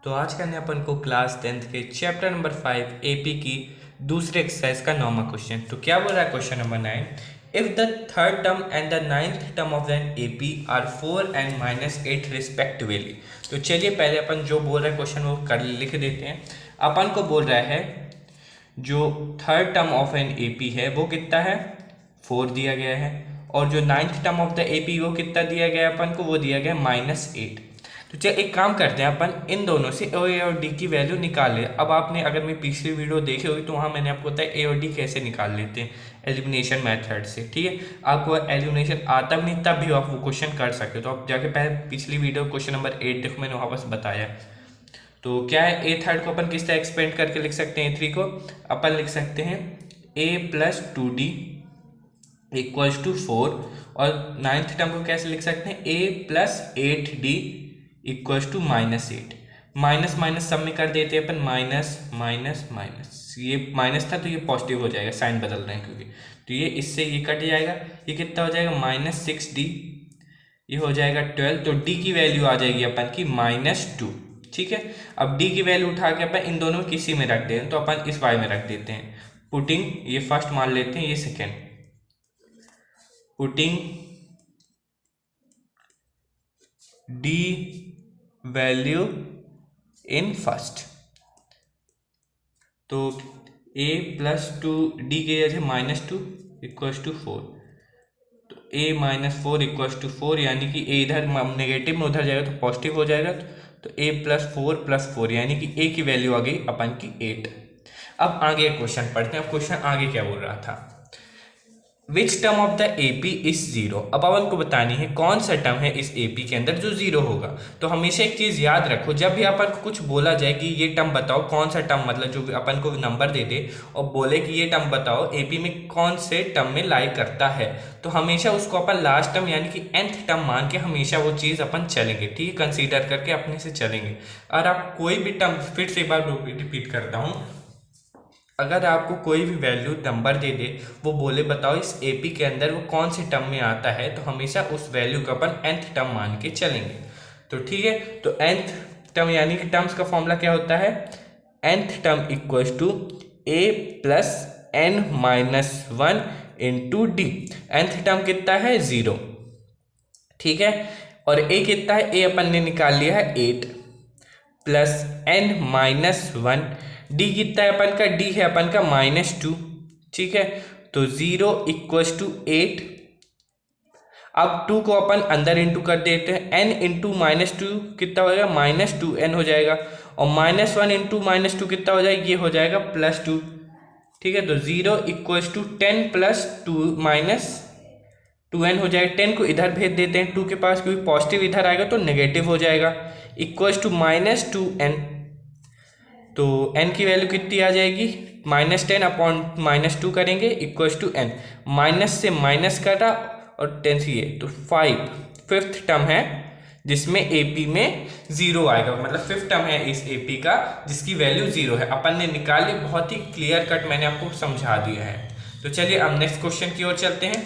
तो आज करने अपन को क्लास 10th के चैप्टर नंबर 5 एपी की दूसरे एक्सरसाइज का 9वां क्वेश्चन। तो क्या बोल रहा है question number 9, if the third term and the ninth term of an AP are 4 and -8 respectively. तो चलिए पहले अपन जो बोल रहा है क्वेश्चन वो कर लिख देते हैं। अपन को बोल रहा है जो third term of an AP है वो कितना है, 4 दिया गया है, और जो ninth term of the AP वो कितना दिया गया है अपन को, वो दिया गया -8। तो चलिए एक काम करते हैं, अपन इन दोनों से ए और डी की वैल्यू निकाल ले। अब आपने अगर मेरी पिछली वीडियो देखी होगी तो वहाँ मैंने आपको बताया ए और डी कैसे निकाल लेते हैं एलिमिनेशन मेथड से। ठीक है, आपको एलिमिनेशन आता भी नहीं तब भी आप वो क्वेश्चन कर सकते हो। तो आप जाके पहले पिछली वीडियो क्वेश्चन नंबर 8 देखो, मैंने वहाँ बस बताया। तो क्या है, ए थर्ड को अपन किस तरह एक्सपेंड करके लिख सकते हैं, ए3 को अपन लिख सकते हैं a + 2d = 4, और नाइन्थ टर्म को कैसे लिख सकते हैं, a + 8d = -8। माइनस माइनस सब में कर देते हैं अपन, माइनस माइनस माइनस, ये माइनस था तो ये पॉजिटिव हो जाएगा, साइन बदल रहे हैं क्योंकि, तो ये इससे ये कट जाएगा, ये कितना हो जाएगा -6d, ये हो जाएगा 12। तो d की वैल्यू आ जाएगी अपन की -2। ठीक है, अब d की वैल्यू उठा के अपन इन दोनों में किसी में रख दें, तो अपन इस y में रख देते हैं। पुटिंग ये फर्स्ट मान लेते हैं, ये second, putting d value in first, तो a + 2d के जगह -2 = 4, तो a - 4 = 4, यानी कि a इधर नेगेटिव में उधर जाएगा तो पॉजिटिव हो जाएगा, तो a + 4 + 4 यानी कि a की वैल्यू आ गई अपन की 8। अब आगे क्वेश्चन पढ़ते हैं। अब क्वेश्चन आगे क्या बोल रहा था, which term of the AP is 0। अब अपन को बतानी है कौन सा टर्म है इस एपी के अंदर जो 0 होगा। तो हमेशा एक चीज याद रखो, जब भी अपन को कुछ बोला जाए कि ये टर्म बताओ कौन सा टर्म, मतलब जो अपन को नंबर दे दे और बोले कि ये टर्म बताओ एपी में कौन से टर्म में लाई करता है, तो हमेशा उसको अपन लास्ट टर्म यानी कि nth टर्म मान के हमेशा वो चीज अपन चलेंगे। ठीक है, कंसीडर करके अपने से चलेंगे। और आप कोई भी टर्म, फिर से एक बार रिपीट करता हूँ, अगर आपको कोई भी वैल्यू नंबर दे दे, वो बोले बताओ इस एपी के अंदर वो कौन से टर्म में आता है, तो हमेशा उस वैल्यू का अपन nth टर्म मान के चलेंगे। तो ठीक है, तो nth टर्म यानी कि टर्म्स का फॉर्मूला क्या होता है, nth term = a + n-1 × d। nth term कितना है, 0। ठीक है, और a कितना है, a अपन ने निकाल लिया है 8 + n-1, d कितना है अपन का, d है अपन का -2। ठीक है, तो 0 = 8। अब 2 को अपन अंदर इंटू कर देते हैं, n × -2 कितना हो जाएगा, -2n हो जाएगा, और -1 × -2 कितना हो जाएगा, ये हो जाएगा +2। ठीक है, तो 0 = 10 + 2n हो जाएगा। 10 को इधर भेज देते हैं 2 के पास, क्योंकि पॉजिटिव इधर आएगा तो नेगेटिव हो जाएगा, =-2n। तो n की वैल्यू कितनी आ जाएगी, -10/-2 करेंगे =n, माइनस से माइनस कटा और 10 से ये, तो 5 फिफ्थ टर्म है जिसमें एपी में 0 आएगा, मतलब फिफ्थ टर्म है इस एपी का जिसकी वैल्यू 0 है। अपन ने निकाली, बहुत ही क्लियर कट मैंने आपको समझा दिया है। तो चलिए अब नेक्स्ट क्वेश्चन की ओर चलते हैं।